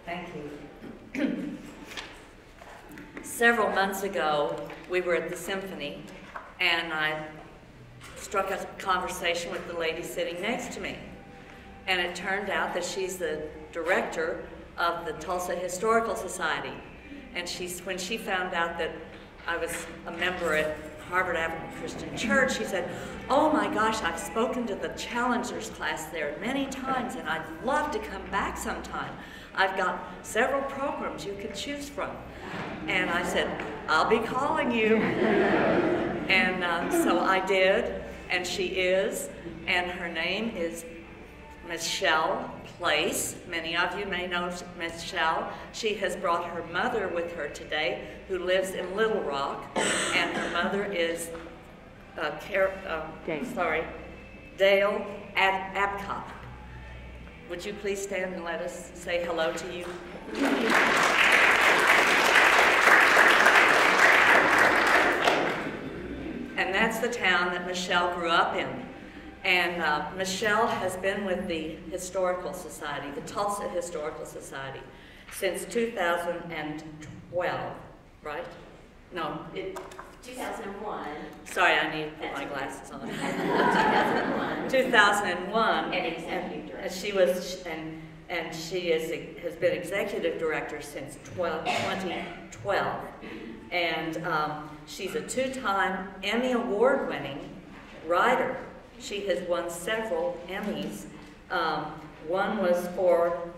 Thank you. Several months ago, we were at the symphony, and I struck a conversation with the lady sitting next to me. And it turned out that she's the director of the Tulsa Historical Society. And when she found out that I was a member at Harvard Avenue Christian Church, she said, "Oh my gosh, I've spoken to the Challengers class there many times, and I'd love to come back sometime. I've got several programs you could choose from." And I said, "I'll be calling you." And so I did, and she is, and her name is Michelle Place. Many of you may know Michelle. She has brought her mother with her today, who lives in Little Rock, and her mother is Dale Abcock. Would you please stand and let us say hello to you? And that's the town that Michelle grew up in. And Michelle has been with the Historical Society, the Tulsa Historical Society, since 2012, right? No. 2001. Sorry, I need to put my glasses on. 2001. 2001. And executive director. And she has been executive director since 2012. And she's a two-time Emmy Award-winning writer. She has won several Emmys. One was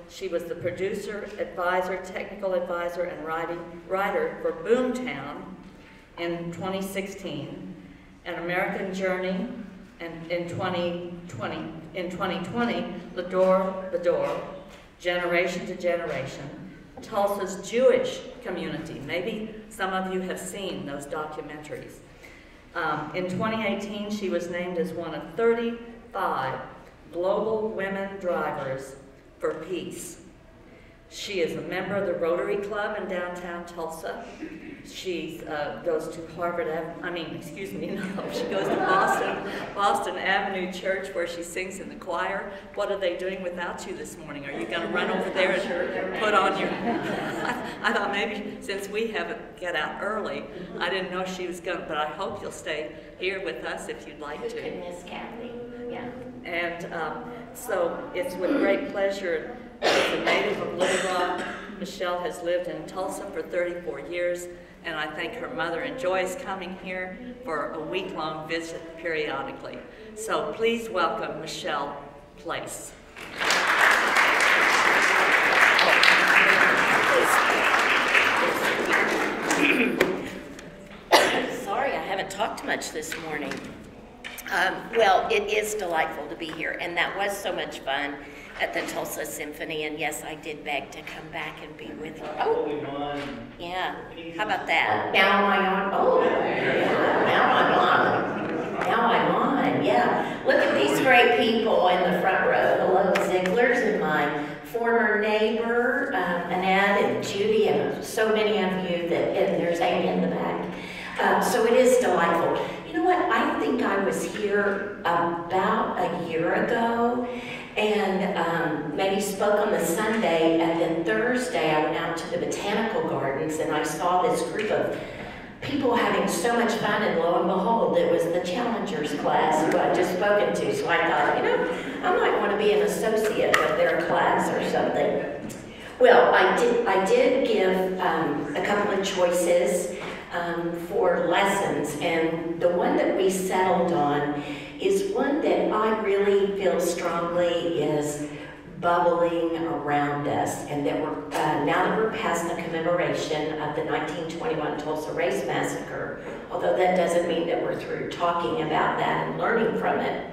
she was the producer, advisor, technical advisor, and writer for Boomtown in 2016, An American Journey, and in 2020, The Door, Generation to Generation, Tulsa's Jewish Community. Maybe some of you have seen those documentaries. In 2018, she was named as one of 35 global women drivers for peace. She is a member of the Rotary Club in downtown Tulsa. She goes to she goes to Boston Avenue Church, where she sings in the choir. What are they doing without you this morning? Are you going to run over there and put on your... I thought maybe since we have to get out early, I didn't know she was going to, but I hope you'll stay here with us if you'd like to. Who could miss Kathy? Yeah. And so it's with great pleasure. As a native of Little Rock, Michelle has lived in Tulsa for 34 years, and I think her mother enjoys coming here for a week-long visit periodically. So please welcome Michelle Place. Sorry, I haven't talked much this morning. Well, it is delightful to be here, and that was so much fun at the Tulsa Symphony, and yes, I did beg to come back and be with you. Oh, yeah. How about that? Now I'm on. Oh, now I'm on. Yeah. Look at these great people in the front row. Hello, Zigglers, and my former neighbor, Annette and Judy, and so many of you and there's Amy in the back. So it is delightful. You know what? I think I was here about a year ago, and maybe spoke on the Sunday, and then Thursday I went out to the botanical gardens and I saw this group of people having so much fun, and lo and behold, it was the Challengers class who I'd just spoken to. So I thought, I might want to be an associate of their class or something. Well, I did give a couple of choices for lessons, and the one that we settled on is one that I really feel strongly is bubbling around us, and that we're now that we're past the commemoration of the 1921 Tulsa Race Massacre, although that doesn't mean that we're through talking about that and learning from it,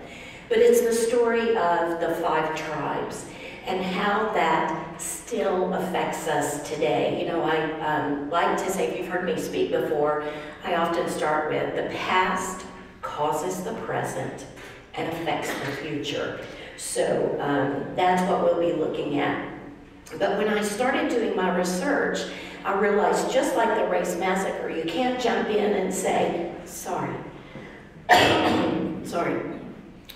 but it's the story of the 5 tribes and how that still affects us today. I like to say, if you've heard me speak before, I often start with the past causes the present and affects the future. So that's what we'll be looking at. But when I started doing my research, I realized, just like the race massacre, you can't jump in and say, sorry. Sorry.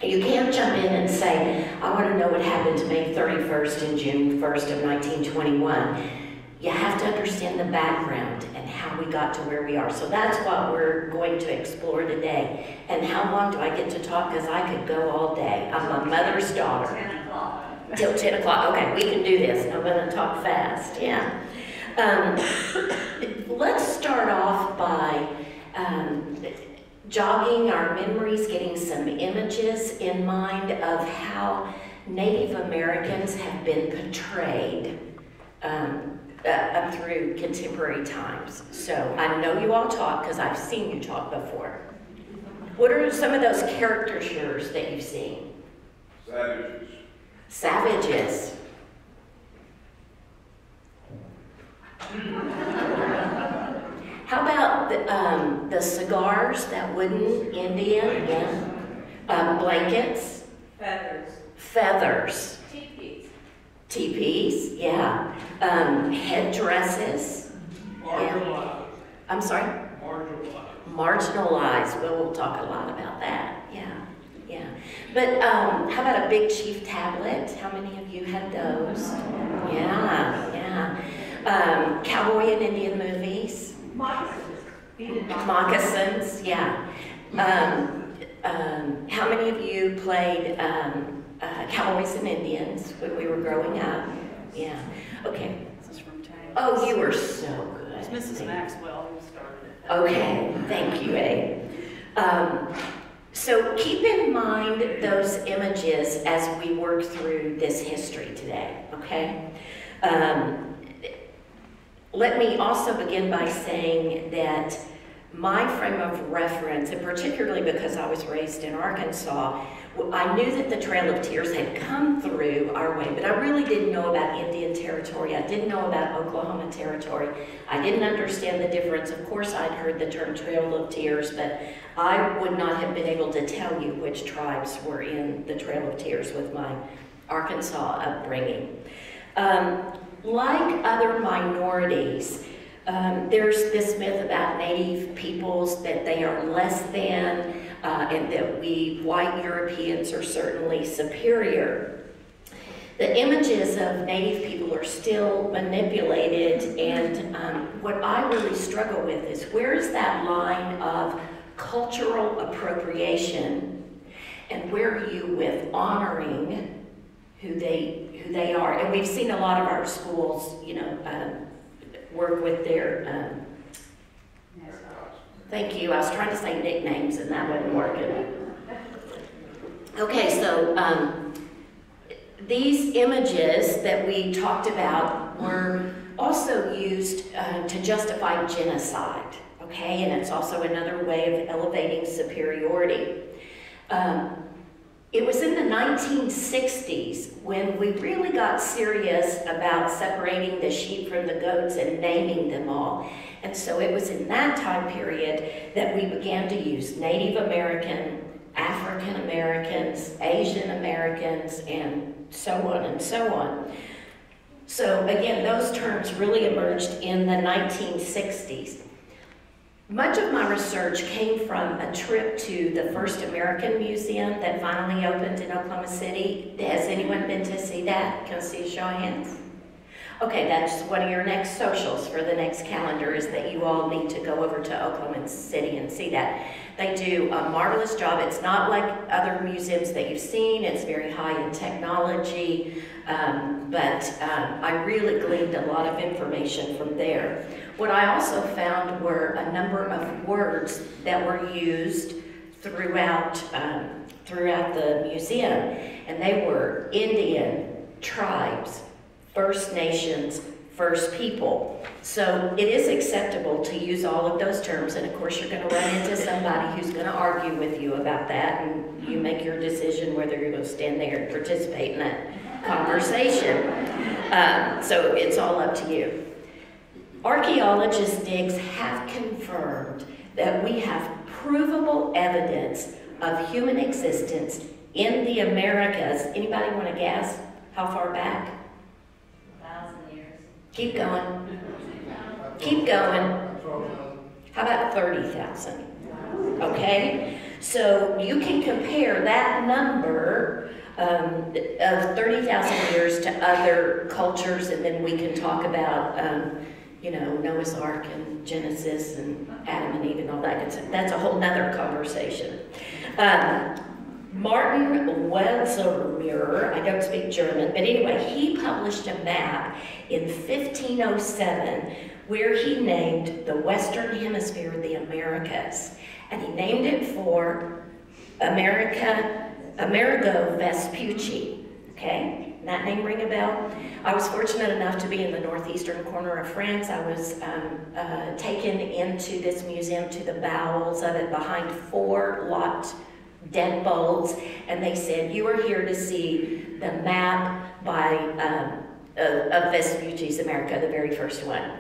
You can't jump in and say, I want to know what happened to May 31st and June 1st of 1921. You have to understand the background and how we got to where we are. So that's what we're going to explore today. And how long do I get to talk? Because I could go all day. I'm my mother's daughter. 10 o'clock. Till 10 o'clock. Okay, we can do this. I'm going to talk fast. Yeah. Let's start off by jogging our memories, getting some images in mind of how Native Americans have been portrayed up through contemporary times. So I know you all talk because I've seen you talk before. What are some of those caricatures that you've seen? Savages. Savages. How about the cigars, that wooden Indian? Yeah. Blankets. Feathers. Feathers. Teepees. Teepees, yeah. Headdresses. Marginalized. I'm sorry? Marginalized. Marginalized. Well, we'll talk a lot about that. Yeah, yeah. But how about a big chief tablet? How many of you had those? Yeah, yeah. Cowboy and Indian movies. Moccasins, yeah. How many of you played Cowboys and Indians when we were growing up? Yeah. Okay. This is from Tang. Oh, you were so good. It's Mrs. Maxwell who started it. Okay, thank you, Abe. So keep in mind those images as we work through this history today, okay? Let me also begin by saying that my frame of reference, and particularly because I was raised in Arkansas, I knew that the Trail of Tears had come through our way, but I really didn't know about Indian Territory. I didn't know about Oklahoma Territory. I didn't understand the difference. Of course, I'd heard the term Trail of Tears, but I would not have been able to tell you which tribes were in the Trail of Tears with my Arkansas upbringing. Like other minorities, there's this myth about Native peoples that they are less than, and that we white Europeans are certainly superior. The images of Native people are still manipulated, and what I really struggle with is where is that line of cultural appropriation, and where are you with honoring who they are? And we've seen a lot of our schools, you know, work with their, thank you, I was trying to say nicknames and that wasn't working. Okay, so these images that we talked about were also used to justify genocide, okay? And it's also another way of elevating superiority. It was in the 1960s when we really got serious about separating the sheep from the goats and naming them all. And so it was in that time period that we began to use Native American, African Americans, Asian Americans, and so on and so on. So again, those terms really emerged in the 1960s. Much of my research came from a trip to the first American Museum that finally opened in Oklahoma City. Has anyone been to see that? Can I see a show of hands? Okay, that's one of your next socials for the next calendar, is that you all need to go over to Oklahoma City and see that. They do a marvelous job. It's not like other museums that you've seen. It's very high in technology, but I really gleaned a lot of information from there. What I also found were a number of words that were used throughout the museum, and they were Indian, tribes, First Nations, First People. So it is acceptable to use all of those terms, and of course you're going to run into somebody who's going to argue with you about that, and you make your decision whether you're going to stand there and participate in that conversation. So it's all up to you. Archaeologist digs have confirmed that we have provable evidence of human existence in the Americas. Anybody want to guess how far back? 1,000 years. Keep going. Keep going. How about 30,000? Okay. So you can compare that number of 30,000 years to other cultures, and then we can talk about, you know, Noah's Ark and Genesis and Adam and Eve and all that good stuff. That's a whole nother conversation. Martin Welser, I don't speak German, but anyway, he published a map in 1507 where he named the Western Hemisphere the Americas. And he named it for Amerigo Vespucci, okay? That name ring a bell? I was fortunate enough to be in the northeastern corner of France. I was taken into this museum to the bowels of it behind 4 locked deadbolts, and they said, you are here to see the map by of Vespucci's America, the very first one.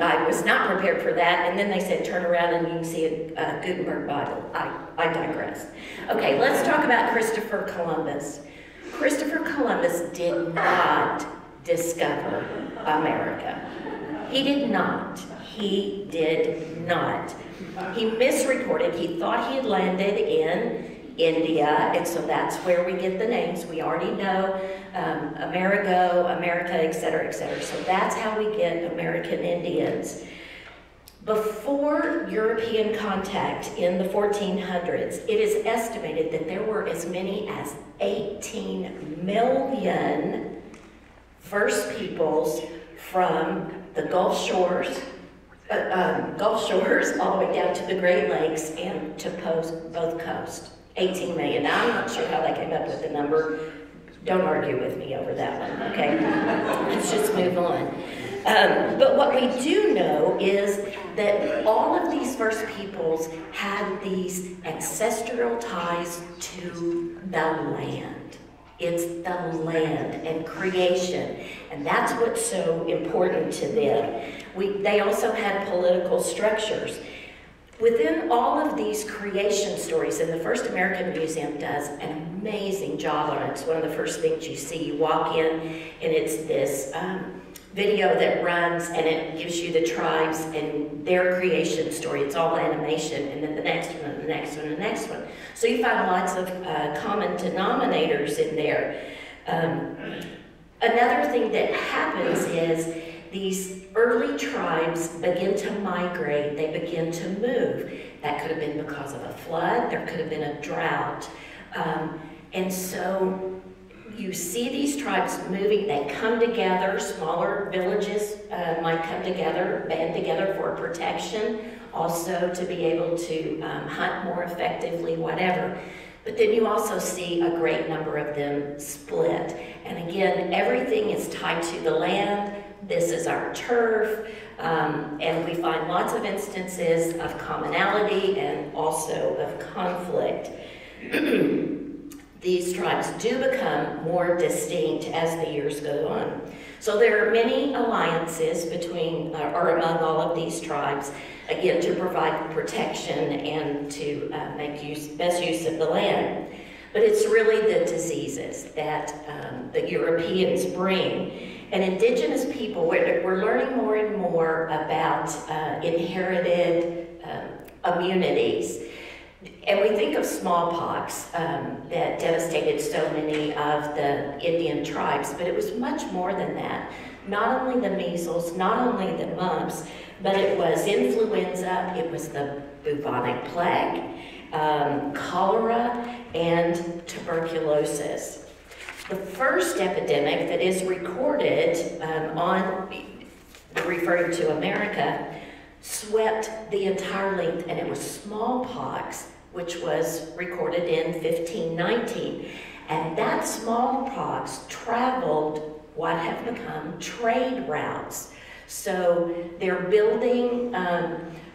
I was not prepared for that, and then they said, turn around and you can see a Gutenberg Bible. I digress. Okay, let's talk about Christopher Columbus. Christopher Columbus did not discover America. He did not. He did not. He misreported. He thought he had landed in India, and so that's where we get the names. We already know Amerigo, America, etc., etc. So that's how we get American Indians. Before European contact in the 1400s, it is estimated that there were as many as 18 million First Peoples from the Gulf Shores all the way down to the Great Lakes and to both coasts. 18 million. Now, I'm not sure how they came up with the number. Don't argue with me over that one, okay? Let's just move on. But what we do know is that all of these first peoples had these ancestral ties to the land. It's the land and creation, and that's what's so important to them. They also had political structures. Within all of these creation stories, and the First American Museum does an amazing job on it. It's one of the first things you see. You walk in, and it's this video that runs, and it gives you the tribes and their creation story. It's all animation, and then the next one, and the next one, and the next one. So you find lots of common denominators in there. Another thing that happens is these early tribes begin to migrate, they begin to move. That could have been because of a flood, there could have been a drought. And so you see these tribes moving, they come together, smaller villages might come together, band together for protection, also to be able to hunt more effectively, whatever. But then you also see a great number of them split. And again, everything is tied to the land. This is our turf, and we find lots of instances of commonality and also of conflict. These tribes do become more distinct as the years go on. So there are many alliances between or among all of these tribes, again, to provide protection and to make best use of the land. But it's really the diseases that the Europeans bring. And indigenous people, we're learning more and more about inherited immunities. And we think of smallpox that devastated so many of the Indian tribes, but it was much more than that. Not only the measles, not only the mumps, but it was influenza, it was the bubonic plague, cholera, and tuberculosis. The first epidemic that is recorded referring to America, swept the entire length, and it was smallpox, which was recorded in 1519. And that smallpox traveled what have become trade routes. So they're building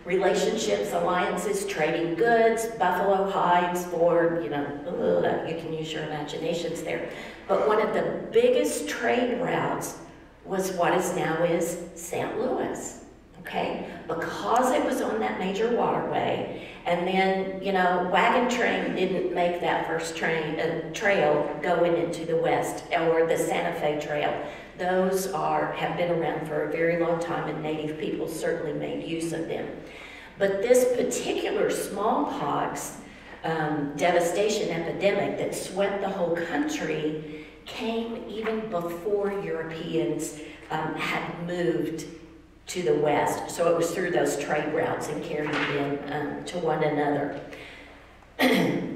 relationships, alliances, trading goods, buffalo hides for, you can use your imaginations there. But one of the biggest trade routes was what now is St. Louis, okay? Because it was on that major waterway, and then, wagon train didn't make that first trail going into the west, or the Santa Fe Trail. Those have been around for a very long time, and native people certainly made use of them. But this particular smallpox devastation epidemic that swept the whole country came even before Europeans had moved to the West. So it was through those trade routes and carrying them to one another.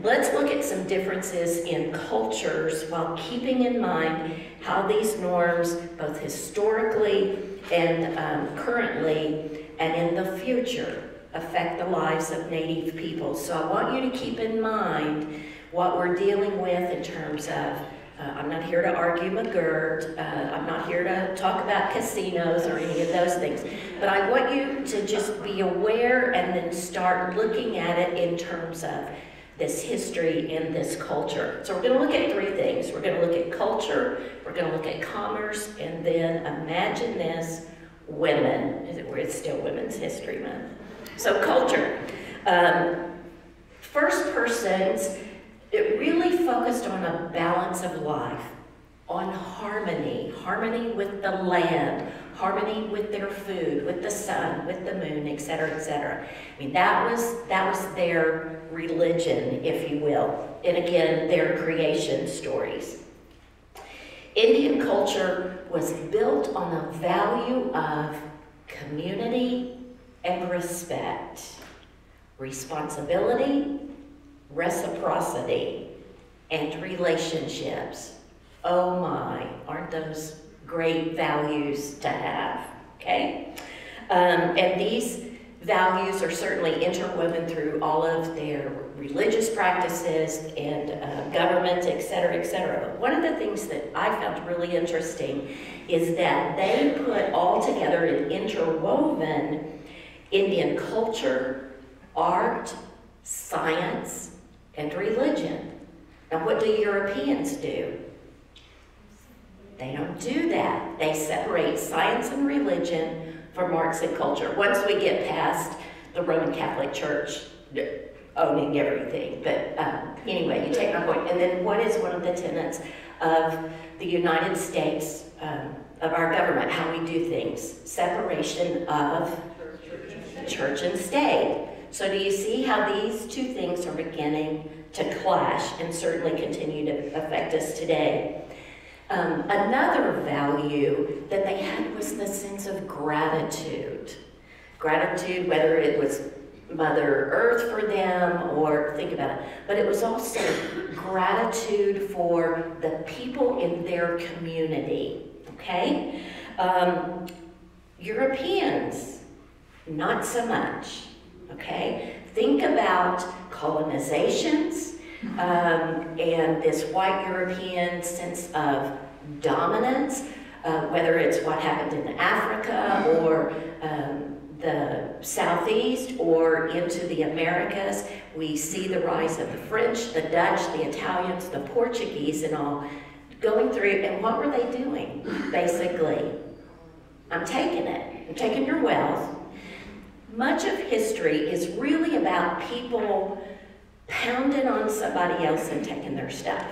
Let's look at some differences in cultures while keeping in mind how these norms, both historically and currently and in the future, affect the lives of Native people. So I want you to keep in mind what we're dealing with in terms of, I'm not here to argue McGirt, I'm not here to talk about casinos or any of those things, but I want you to just be aware and then start looking at it in terms of this history and this culture. So we're going to look at three things. We're going to look at culture, we're going to look at commerce, and then imagine this, women. It's still Women's History Month. So culture. First persons, it really focused on a balance of life, on harmony, harmony with the land, harmony with their food, with the sun, with the moon, etc., etc. I mean, that was their religion, if you will, and again, their creation stories. Indian culture was built on the value of community and respect, responsibility, reciprocity, and relationships. Oh my, aren't those great values to have, okay? And these values are certainly interwoven through all of their religious practices and government, et cetera, et cetera. But one of the things that I found really interesting is that they put all together and interwoven Indian culture, art, science, and religion. Now, what do Europeans do? They don't do that. They separate science and religion from arts and culture. Once we get past the Roman Catholic Church owning everything. But anyway, you take my point. And then what is one of the tenets of the United States, of our government, how we do things? Separation of church and state. So do you see how these two things are beginning to clash and certainly continue to affect us today? Another value that they had was the sense of gratitude. Gratitude, whether it was Mother Earth for them, or think about it, but it was also gratitude for the people in their community, okay? Europeans, not so much, okay? Think about colonizations, and this white European sense of dominance, whether it's what happened in Africa or the Southeast or into the Americas. We see the rise of the French, the Dutch, the Italians, the Portuguese, and all going through. And what were they doing? Basically, I'm taking it. I'm taking your wealth. Much of history is really about people pounding on somebody else and taking their stuff,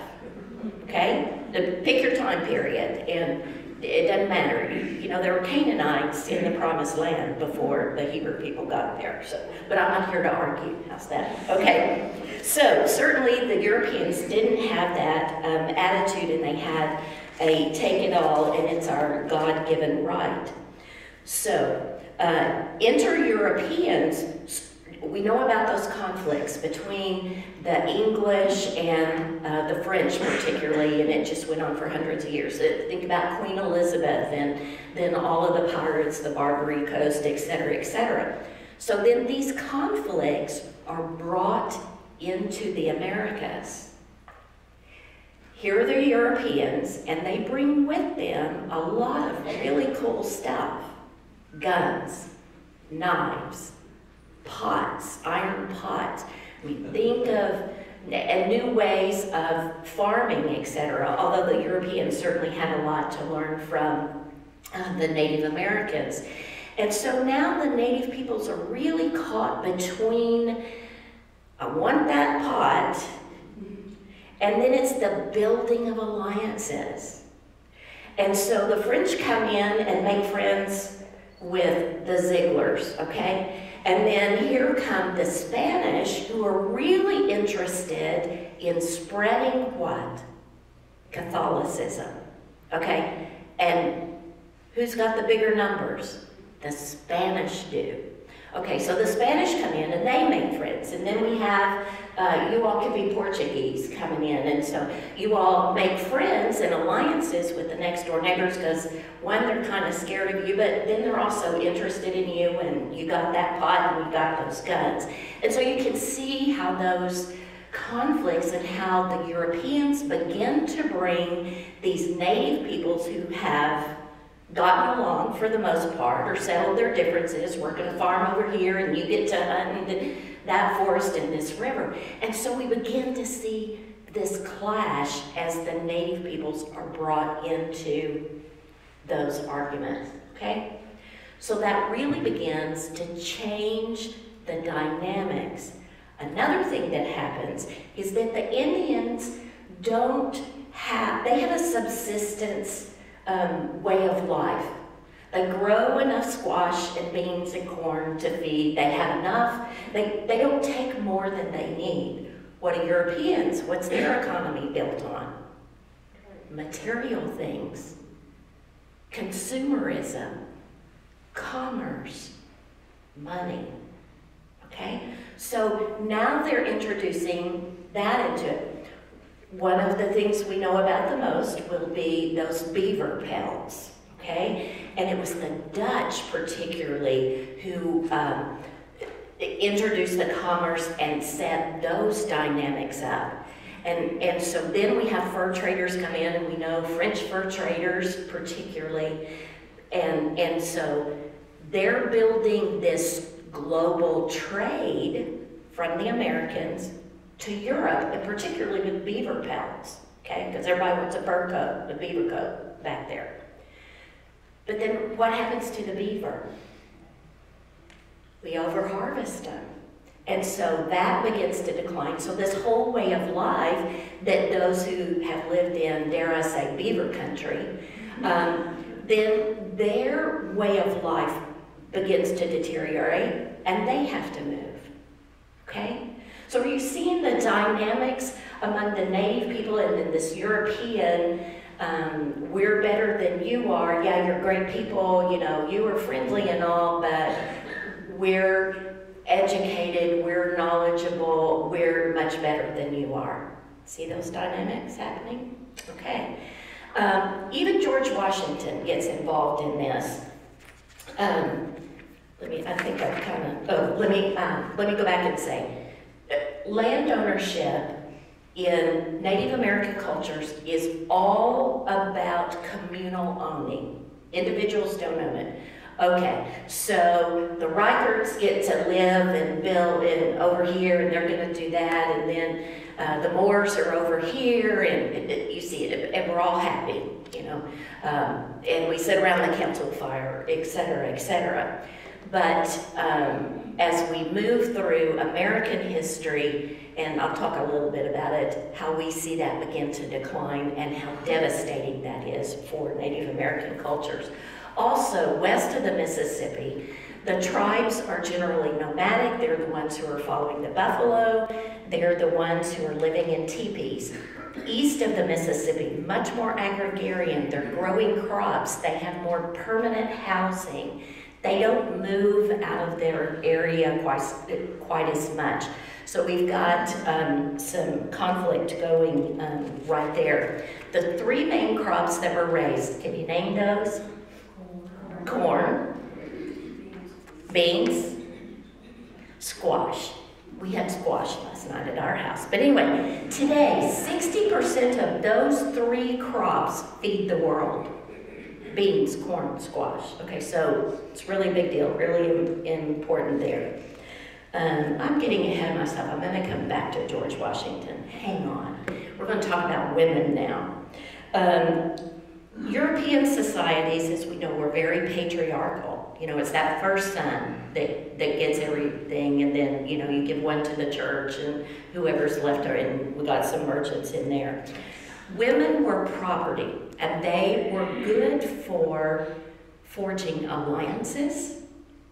okay? Pick your time period, and it doesn't matter. You know, there were Canaanites in the Promised Land before the Hebrew people got there, so, but I'm not here to argue. How's that? Okay, so certainly the Europeans didn't have that attitude, and they had a take it all, and it's our God-given right. So, inter-Europeans, we know about those conflicts between the English and the French particularly, and it just went on for hundreds of years. Think about Queen Elizabeth and then all of the pirates, the Barbary Coast, et cetera, et cetera. So then these conflicts are brought into the Americas. Here are the Europeans, and they bring with them a lot of really cool stuff. Guns, knives, pots, iron pots. We think of new ways of farming, etc. Although the Europeans certainly had a lot to learn from the Native Americans. And so now the Native peoples are really caught between, I want that pot, and then it's the building of alliances. And so the French come in and make friends with the Zieglers, okay? And then here come the Spanish, who are really interested in spreading what? Catholicism. Okay? And who's got the bigger numbers? The Spanish do. Okay, so the Spanish come in and they make friends. And then we have, you all could be Portuguese coming in. And so you all make friends and alliances with the next door neighbors because one, they're kind of scared of you, but then they're also interested in you and you got that pot and you got those guns. And so you can see how those conflicts and how the Europeans begin to bring these native peoples who have gotten along for the most part or settled their differences. We're going to farm over here and you get to hunt in that forest and this river. And so we begin to see this clash as the native peoples are brought into those arguments, okay? So that really begins to change the dynamics. Another thing that happens is that the Indians they have a subsistence way of life. They grow enough squash and beans and corn to feed. They have enough. They don't take more than they need. What are Europeans? What's their economy built on? Material things, consumerism, commerce, money. Okay? So now they're introducing that into it. One of the things we know about the most will be those beaver pelts, okay? And it was the Dutch particularly who introduced the commerce and set those dynamics up. And so then we have fur traders come in, and we know French fur traders particularly. And so they're building this global trade from the Americans to Europe, and particularly with beaver pelts, okay? Because everybody wants a fur coat, a beaver coat back there. But then what happens to the beaver? We overharvest them. And so that begins to decline. So this whole way of life that those who have lived in, dare I say, beaver country, then their way of life begins to deteriorate and they have to move, okay? So are you seeing the dynamics among the native people and then this European, we're better than you are, yeah, you're great people, you know, you are friendly and all, but we're educated, we're knowledgeable, we're much better than you are. See those dynamics happening? Okay. Even George Washington gets involved in this. Let me go back and say, land ownership in Native American cultures is all about communal owning. Individuals don't own it. Okay, so the Reicherts get to live and build over here, and they're going to do that, and then the Moors are over here, and you see it, and we're all happy, you know, and we sit around the council fire, et cetera, et cetera. But as we move through American history, and I'll talk a little bit about it, how we see that begin to decline and how devastating that is for Native American cultures. Also, west of the Mississippi, the tribes are generally nomadic. They're the ones who are following the buffalo. They're the ones who are living in teepees. East of the Mississippi, much more agrarian. They're growing crops. They have more permanent housing. They don't move out of their area quite as much. So we've got some conflict going right there. The three main crops that were raised, can you name those? Corn, beans, squash. We had squash last night at our house. But anyway, today, 60% of those three crops feed the world. Beans, corn, squash. Okay, so it's really a big deal, really important there. I'm getting ahead of myself. I'm going to come back to George Washington. Hang on. We're going to talk about women now. European societies, as we know, were very patriarchal. You know, it's that first son that gets everything, and then, you know, you give one to the church, and whoever's left, and we got some merchants in there. Women were property, and they were good for forging alliances,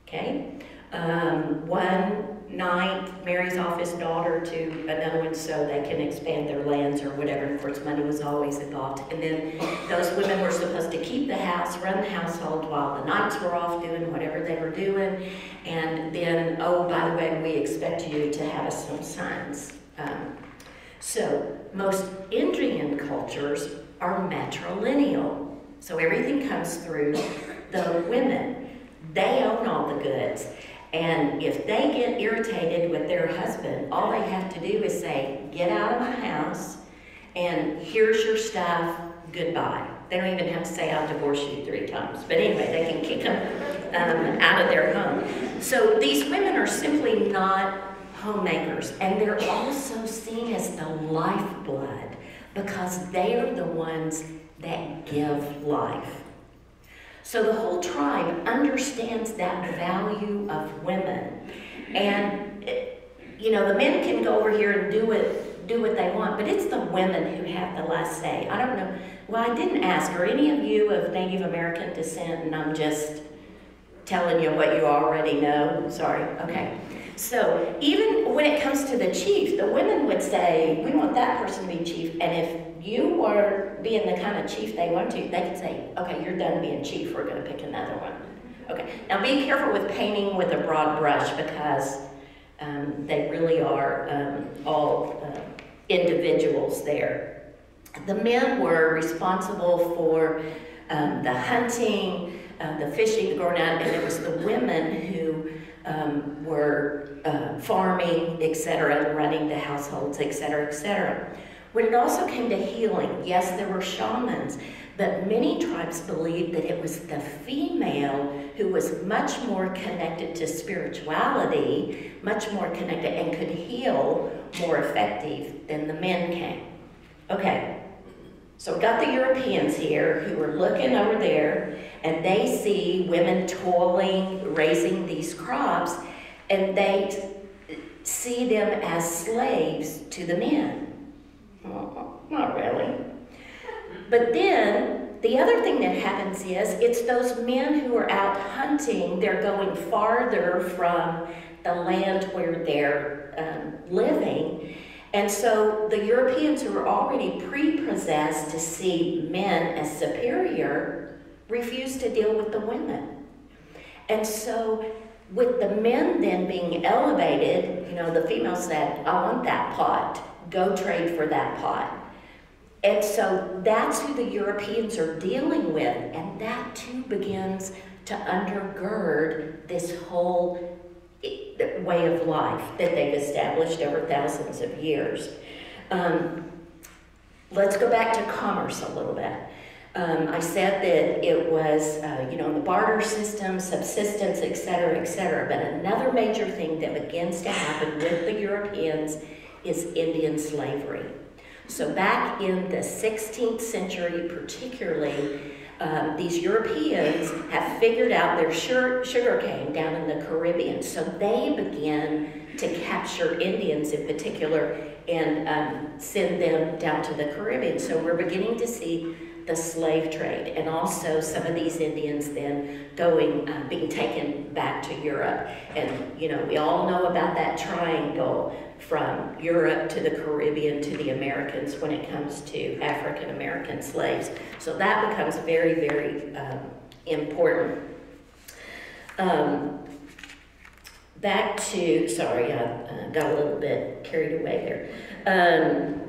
okay? One night, Mary's off his daughter to another one so they can expand their lands or whatever. Of course, money was always involved. And then those women were supposed to keep the house, run the household while the knights were off doing whatever they were doing. And then, oh, by the way, we expect you to have us some sons. So most Indian cultures are matrilineal. So everything comes through the women. They own all the goods. And if they get irritated with their husband, all they have to do is say, get out of my house, and here's your stuff, goodbye. They don't even have to say, I'll divorce you 3 times. But anyway, they can kick them out of their home. So these women are simply not homemakers, and they're also seen as the lifeblood because they are the ones that give life. So the whole tribe understands that value of women. And, you know, the men can go over here and do what they want, but it's the women who have the last say. I don't know. Well, I didn't ask, are any of you of Native American descent? And I'm just telling you what you already know. Sorry. Okay. So even when it comes to the chief, the women would say, we want that person to be chief. And if you were being the kind of chief they want to, they could say, okay, you're done being chief. We're going to pick another one. Okay. Now be careful with painting with a broad brush because they really are all individuals there. The men were responsible for the hunting, the fishing, the going out, and it was the women who were farming, etc., and running the households, etc., etc. When it also came to healing, yes, there were shamans, but many tribes believed that it was the female who was much more connected to spirituality, much more connected, and could heal more effective than the men came. Okay, so we got the Europeans here who are looking over there, and they see women toiling, raising these crops, and they see them as slaves to the men. Oh, not really. But then, the other thing that happens is, it's those men who are out hunting, they're going farther from the land where they're living. And so the Europeans who are already prepossessed to see men as superior refuse to deal with the women. And so with the men then being elevated, you know, the female said, I want that pot. Go trade for that pot. And so that's who the Europeans are dealing with. And that too begins to undergird this whole way of life that they've established over thousands of years. Let's go back to commerce a little bit. I said that it was, you know, the barter system, subsistence, et cetera, but another major thing that begins to happen with the Europeans is Indian slavery. So back in the 16th century particularly, these Europeans have figured out their sugarcane down in the Caribbean. So they began to capture Indians in particular and send them down to the Caribbean. So we're beginning to see the slave trade, and also some of these Indians then being taken back to Europe. And, you know, we all know about that triangle from Europe to the Caribbean to the Americans when it comes to African American slaves. So that becomes very, very important. Back to, sorry, I got a little bit carried away there.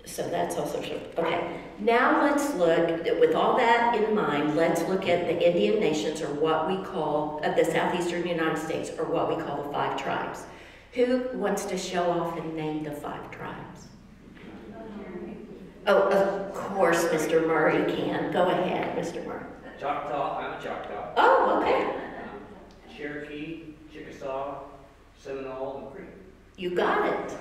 So that's also true. Okay, now let's look, with all that in mind, let's look at the Indian nations, or what we call, of the southeastern United States, or what we call the 5 tribes. Who wants to show off and name the 5 tribes? Oh, of course, Mr. Murray can. Go ahead, Mr. Murray. Choctaw, I'm a Choctaw. Oh, okay. Cherokee, Chickasaw, Seminole, and Creek. You got it.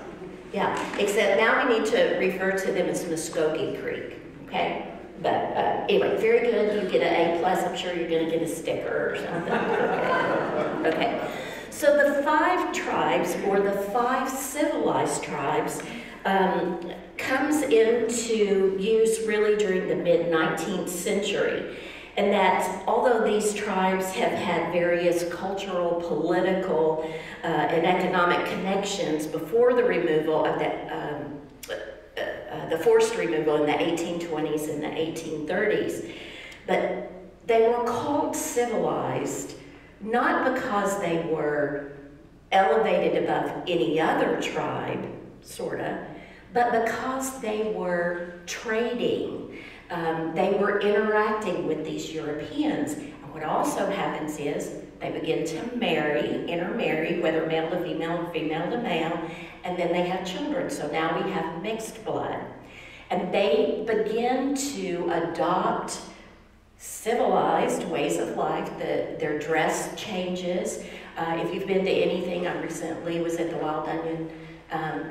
Yeah, except now we need to refer to them as Muskogee Creek, okay? But anyway, very good. You get an A+. I'm sure you're going to get a sticker or something. Okay. So the 5 tribes, or the 5 civilized tribes, comes into use really during the mid-19th century. and that although these tribes have had various cultural, political, and economic connections before the removal of the forced removal in the 1820s and the 1830s, but they were called civilized not because they were elevated above any other tribe, sorta, but because they were trading. They were interacting with these Europeans. And what also happens is they begin to marry, intermarry, whether male to female or female to male, and then they have children. So now we have mixed blood. And they begin to adopt civilized ways of life. Their dress changes. If you've been to anything, I recently was at the Wild Onion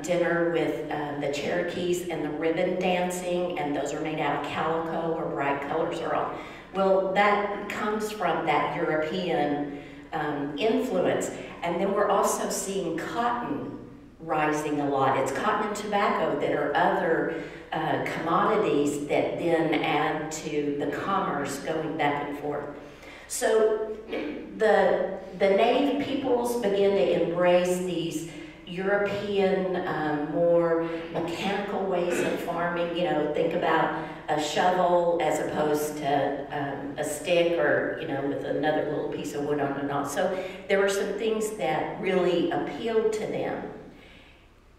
dinner with the Cherokees and the ribbon dancing, and those are made out of calico or bright colors are on. Well, that comes from that European influence. And then we're also seeing cotton rising a lot. It's cotton and tobacco that are other commodities that then add to the commerce going back and forth. So the native peoples begin to embrace these European, more mechanical ways of farming. You know, think about a shovel as opposed to a stick, or, you know, with another little piece of wood on and off. So there were some things that really appealed to them.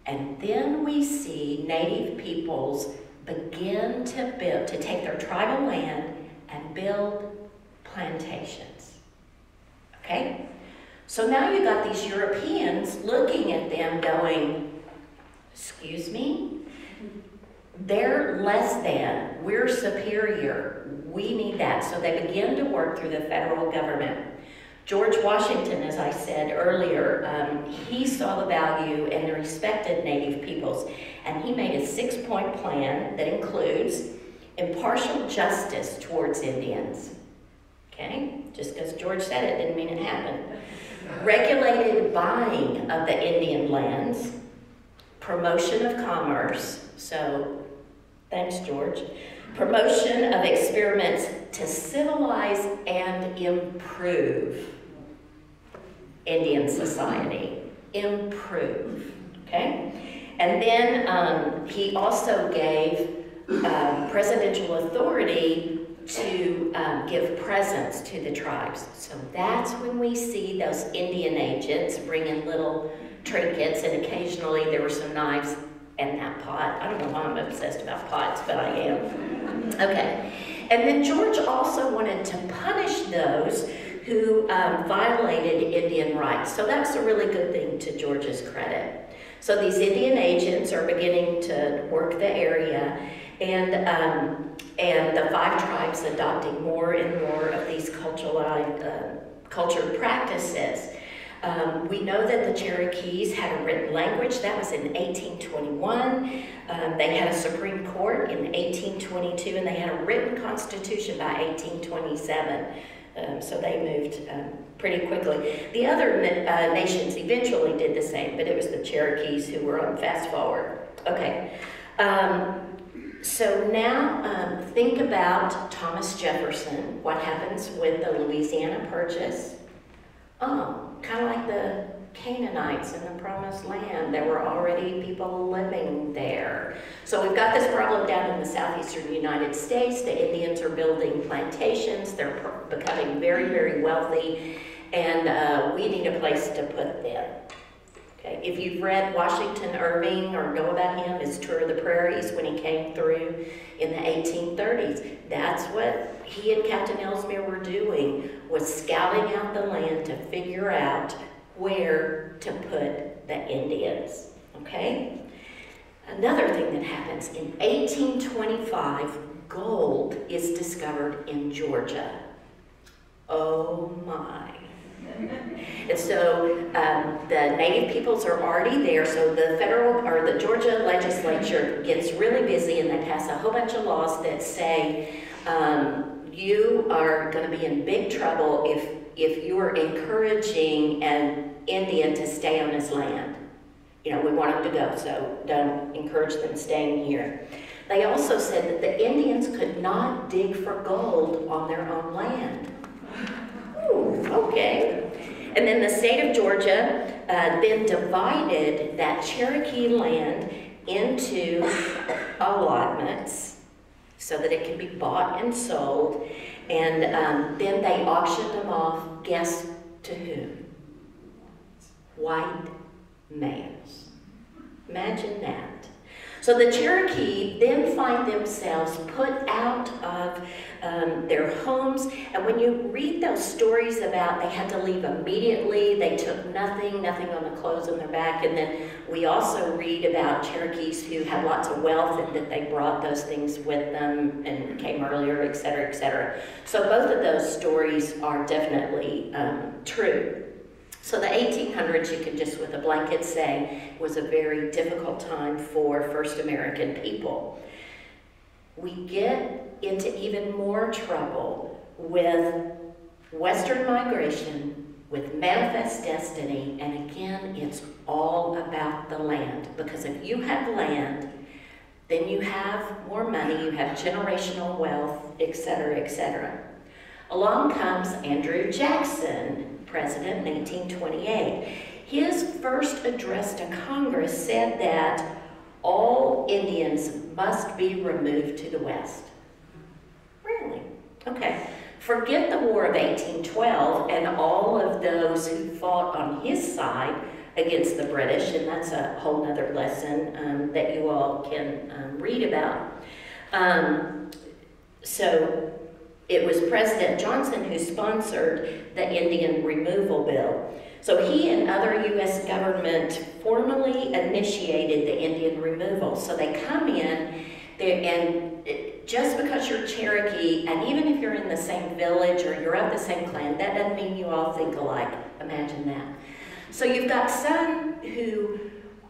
And then we see native peoples begin to take their tribal land and build plantations. Okay? So now you got these Europeans looking at them going, excuse me? They're less than, we're superior, we need that. So they begin to work through the federal government. George Washington, as I said earlier, he saw the value and respected native peoples, and he made a 6-point plan that includes impartial justice towards Indians. Okay? Just because George said it didn't mean it happened. Regulated buying of the Indian lands, promotion of commerce, so thanks, George. Promotion of experiments to civilize and improve Indian society. Improve, okay? And then he also gave presidential authority to give presents to the tribes. So that's when we see those Indian agents bring in little trinkets, and occasionally there were some knives and that pot. I don't know why I'm obsessed about pots, but I am. Okay. And then George also wanted to punish those who violated Indian rights. So that's a really good thing to George's credit. So these Indian agents are beginning to work the area, and the 5 tribes adopting more and more of these cultured practices. We know that the Cherokees had a written language. That was in 1821. They had a Supreme Court in 1822, and they had a written constitution by 1827. So they moved pretty quickly. The other nations eventually did the same, but it was the Cherokees who were on fast forward. Okay. So now think about Thomas Jefferson. What happens with the Louisiana Purchase? Oh, kind of like the Canaanites in the Promised Land. There were already people living there. So we've got this problem down in the southeastern United States. The Indians are building plantations. They're becoming very, very wealthy, and we need a place to put them. Okay. If you've read Washington Irving or know about him, his Tour of the Prairies when he came through in the 1830s, that's what he and Captain Ellesmere were doing, was scouting out the land to figure out where to put the Indians, okay? Another thing that happens, in 1825, gold is discovered in Georgia. Oh my. And so the native peoples are already there, so the federal or the Georgia legislature gets really busy, and they pass a whole bunch of laws that say you are going to be in big trouble if you are encouraging an Indian to stay on his land. You know, we want them to go, so don't encourage them staying here. They also said that the Indians could not dig for gold on their own land. Ooh, okay. And then the state of Georgia then divided that Cherokee land into allotments so that it can be bought and sold. And then they auctioned them off, guess to whom? White males. Imagine that. So the Cherokee then find themselves put out of their homes, and when you read those stories about they had to leave immediately, they took nothing on the clothes on their back, and then we also read about Cherokees who had lots of wealth and that they brought those things with them and came earlier, et cetera, et cetera. So both of those stories are definitely true. So the 1800s, you can just with a blanket say, was a very difficult time for first American people. We get into even more trouble with Western migration, with manifest destiny, and again, it's all about the land. Because if you have land, then you have more money, you have generational wealth, et cetera, et cetera. Along comes Andrew Jackson, president in 1828. His first address to Congress said that all Indians must be removed to the West. Really? Okay. Forget the War of 1812 and all of those who fought on his side against the British, and that's a whole nother lesson that you all can read about. So it was President Johnson who sponsored the Indian removal bill. So he and other U.S. government formally initiated the Indian removal. So they come in, and just because you're Cherokee, and even if you're in the same village or you're of the same clan, that doesn't mean you all think alike. Imagine that. So you've got some who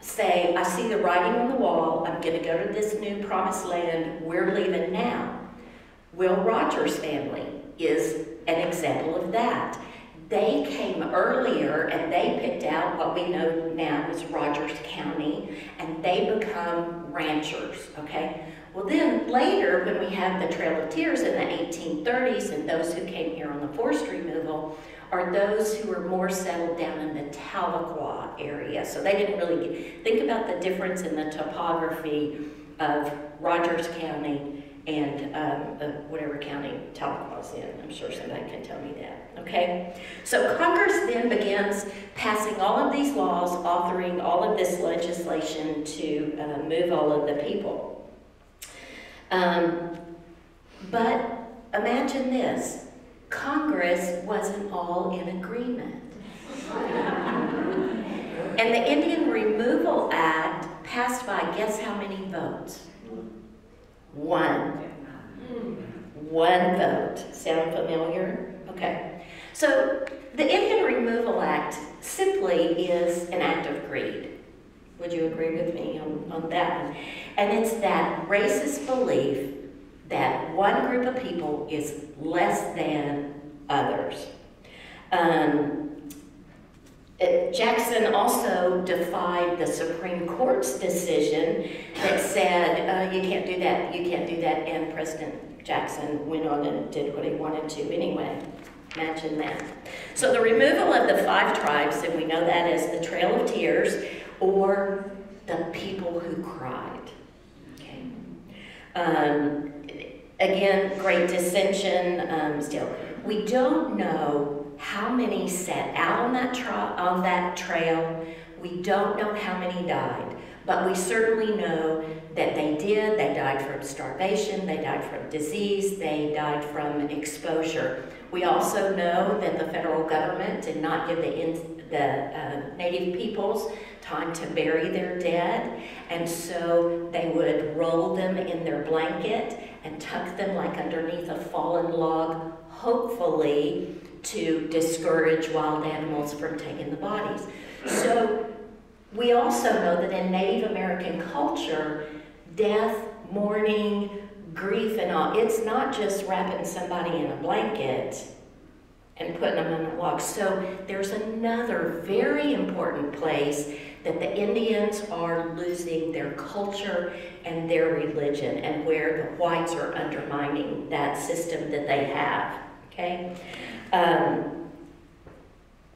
say, I see the writing on the wall, I'm going to go to this new promised land, we're leaving now. Will Rogers' family is an example of that. They came earlier and they picked out what we know now as Rogers County, and they become ranchers, okay? Well then later, when we have the Trail of Tears in the 1830s, and those who came here on the forced removal are those who were more settled down in the Tahlequah area. So they didn't really think about the difference in the topography of Rogers County and whatever county Tahlequah's in. I'm sure somebody can tell me that, okay? So Congress then begins passing all of these laws, authoring all of this legislation to move all of the people. But imagine this, Congress wasn't all in agreement. And the Indian Removal Act passed by, guess how many votes? One vote. Sound familiar? Okay. So the Indian Removal Act simply is an act of greed. Would you agree with me on that one? And it's that racist belief that one group of people is less than others. Jackson also defied the Supreme Court's decision that said, you can't do that, you can't do that, and President Jackson went on and did what he wanted to anyway. Imagine that. So the removal of the 5 tribes, and we know that as the Trail of Tears, or the people who cried. Okay. Again, great dissension still. We don't know how many set out on that trail. We don't know how many died, but we certainly know that they did. They died from starvation, they died from disease, they died from exposure. We also know that the federal government did not give the Native peoples time to bury their dead, and so they would roll them in their blanket and tuck them like underneath a fallen log, hopefully to discourage wild animals from taking the bodies. So we also know that in Native American culture, death, mourning, grief and all, it's not just wrapping somebody in a blanket and putting them in a log. So there's another very important place that the Indians are losing their culture and their religion, and where the whites are undermining that system that they have, okay?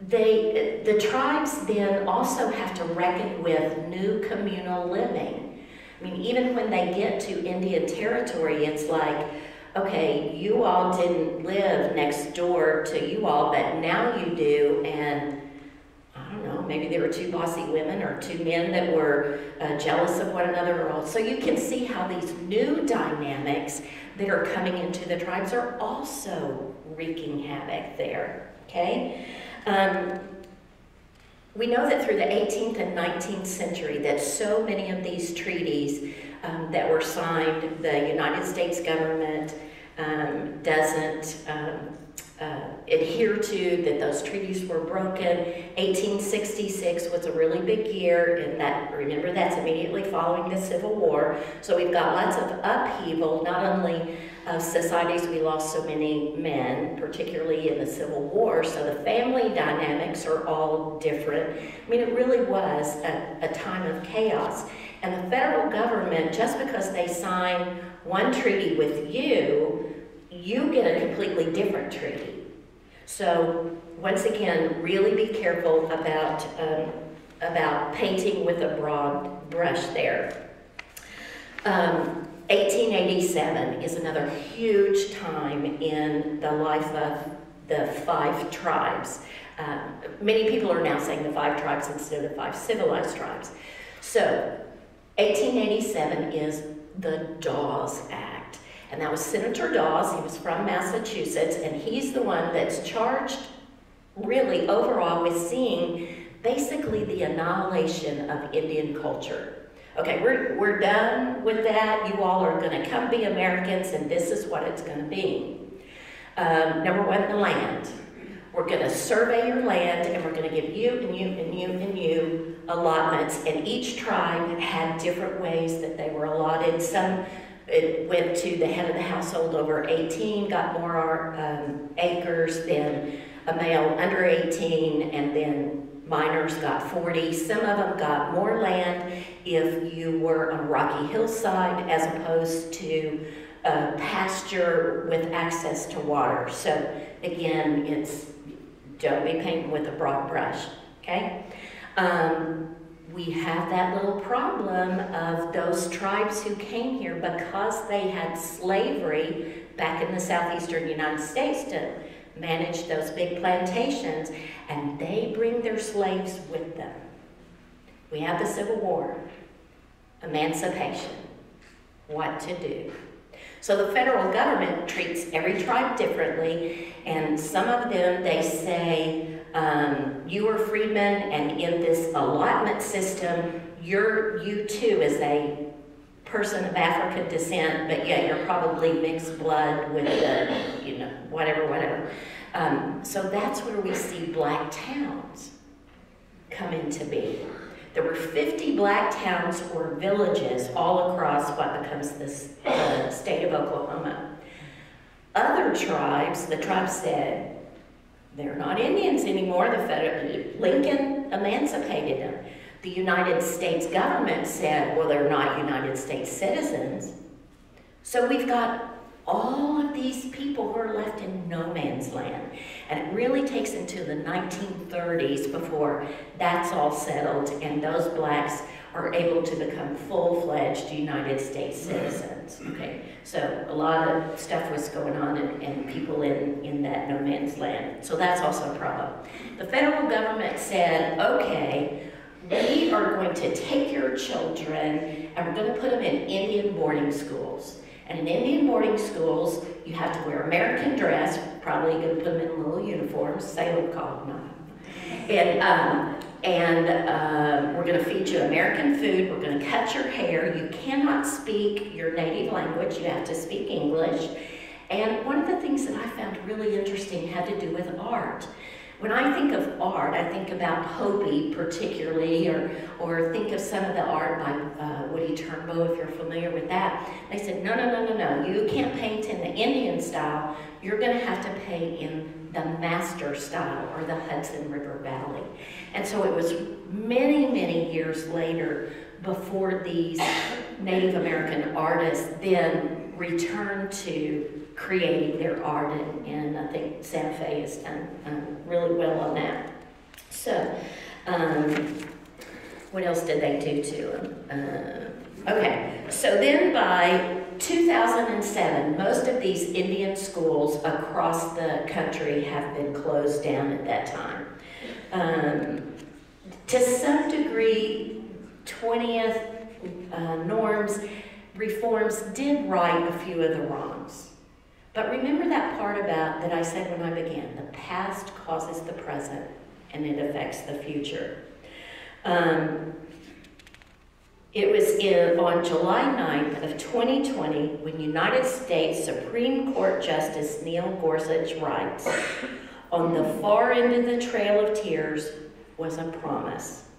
The tribes then also have to reckon with new communal living. I mean, even when they get to Indian territory, it's like, okay, you all didn't live next door to you all, but now you do, and I don't know, maybe there were two bossy women or two men that were jealous of one another. So you can see how these new dynamics that are coming into the tribes are also wreaking havoc there, okay? We know that through the 18th and 19th century that so many of these treaties that were signed, the United States government doesn't adhere to, that those treaties were broken. 1866 was a really big year, and that, remember, that's immediately following the Civil War. So we've got lots of upheaval, not only of societies, we lost so many men, particularly in the Civil War, so the family dynamics are all different. I mean, it really was a time of chaos. And the federal government, just because they sign one treaty with you, you get a completely different treaty. So once again, really be careful about painting with a broad brush there. 1887 is another huge time in the life of the 5 tribes. Many people are now saying the 5 tribes instead of the 5 civilized tribes. So 1887 is the Dawes Act. And that was Senator Dawes. He was from Massachusetts, and he's the one that's charged really overall with seeing basically the annihilation of Indian culture. Okay, we're done with that. You all are going to come be Americans, and this is what it's going to be. Number 1, the land. We're going to survey your land, and we're going to give you and you and you and you allotments. And each tribe had different ways that they were allotted. Some, it went to the head of the household over 18, got more acres than a male under 18, and then minors got 40. Some of them got more land if you were on a rocky hillside as opposed to pasture with access to water. So again, it's don't be painting with a broad brush, okay? We have that little problem of those tribes who came here because they had slavery back in the southeastern United States to manage those big plantations, and they bring their slaves with them. We have the Civil War, emancipation, what to do. So the federal government treats every tribe differently, and some of them, they say, you are freedmen, and in this allotment system, you too as a person of African descent, but yet you're probably mixed blood with the, you know, whatever. So that's where we see black towns come into being. There were 50 black towns or villages all across what becomes this state of Oklahoma. Other tribes, the tribes said, they're not Indians anymore. Lincoln emancipated them. The United States government said, well, they're not United States citizens. So we've got all of these people who are left in no man's land. And it really takes into the 1930s before that's all settled and those blacks are able to become full-fledged United States citizens. Okay, so a lot of stuff was going on and people in that no man's land. So that's also a problem. The federal government said, okay, we are going to take your children and we're going to put them in Indian boarding schools. And in Indian boarding schools, you have to wear American dress, probably going to put them in little uniforms, sailor collar, not. And we're going to feed you American food, we're going to cut your hair, you cannot speak your native language, you have to speak English. And one of the things that I found really interesting had to do with art. When I think of art, I think about Hopi particularly, or think of some of the art by Woody Turnbow, if you're familiar with that. They said, no, you can't paint in the Indian style. You're going to have to paint in the master style, or the Hudson River Valley. And so it was many, many years later before these Native American artists then returned to creating their art, and I think Santa Fe has done really well on that. So, what else did they do to them? Okay, so then by 2007, most of these Indian schools across the country have been closed down at that time. To some degree, 20th norms, reforms did right a few of the wrongs. But remember that part about that I said when I began, the past causes the present and it affects the future. It was on July 9th of 2020 when United States Supreme Court Justice Neil Gorsuch writes, on the far end of the Trail of Tears was a promise.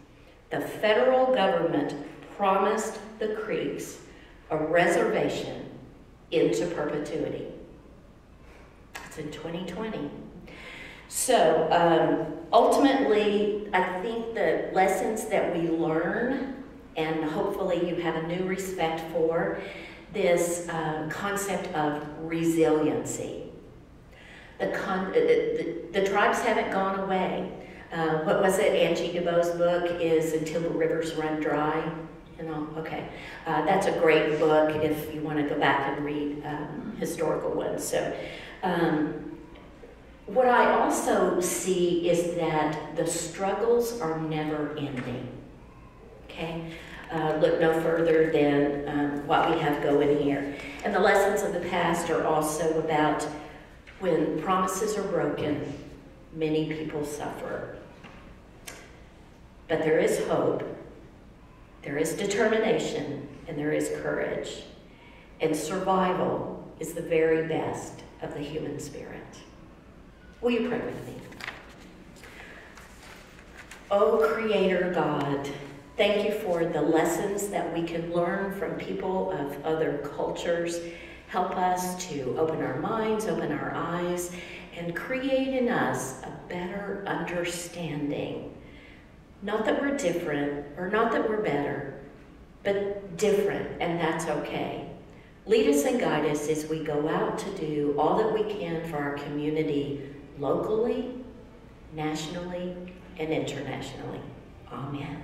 The federal government promised the Creeks a reservation into perpetuity. It's in 2020. So ultimately, I think the lessons that we learn, and hopefully you have a new respect for, this concept of resiliency. The tribes haven't gone away. What was it? Angie DeBoe's book is Until the Rivers Run Dry. You know, okay. That's a great book if you want to go back and read historical ones. So, what I also see is that the struggles are never ending. Okay? Look no further than what we have going here. And the lessons of the past are also about when promises are broken, many people suffer. But there is hope, there is determination, and there is courage. And survival is the very best of the human spirit. Will you pray with me? Oh, Creator God, thank you for the lessons that we can learn from people of other cultures. Help us to open our minds, open our eyes, and create in us a better understanding. Not that we're different, or not that we're better, but different, and that's okay. Lead us and guide us as we go out to do all that we can for our community, locally, nationally, and internationally. Amen.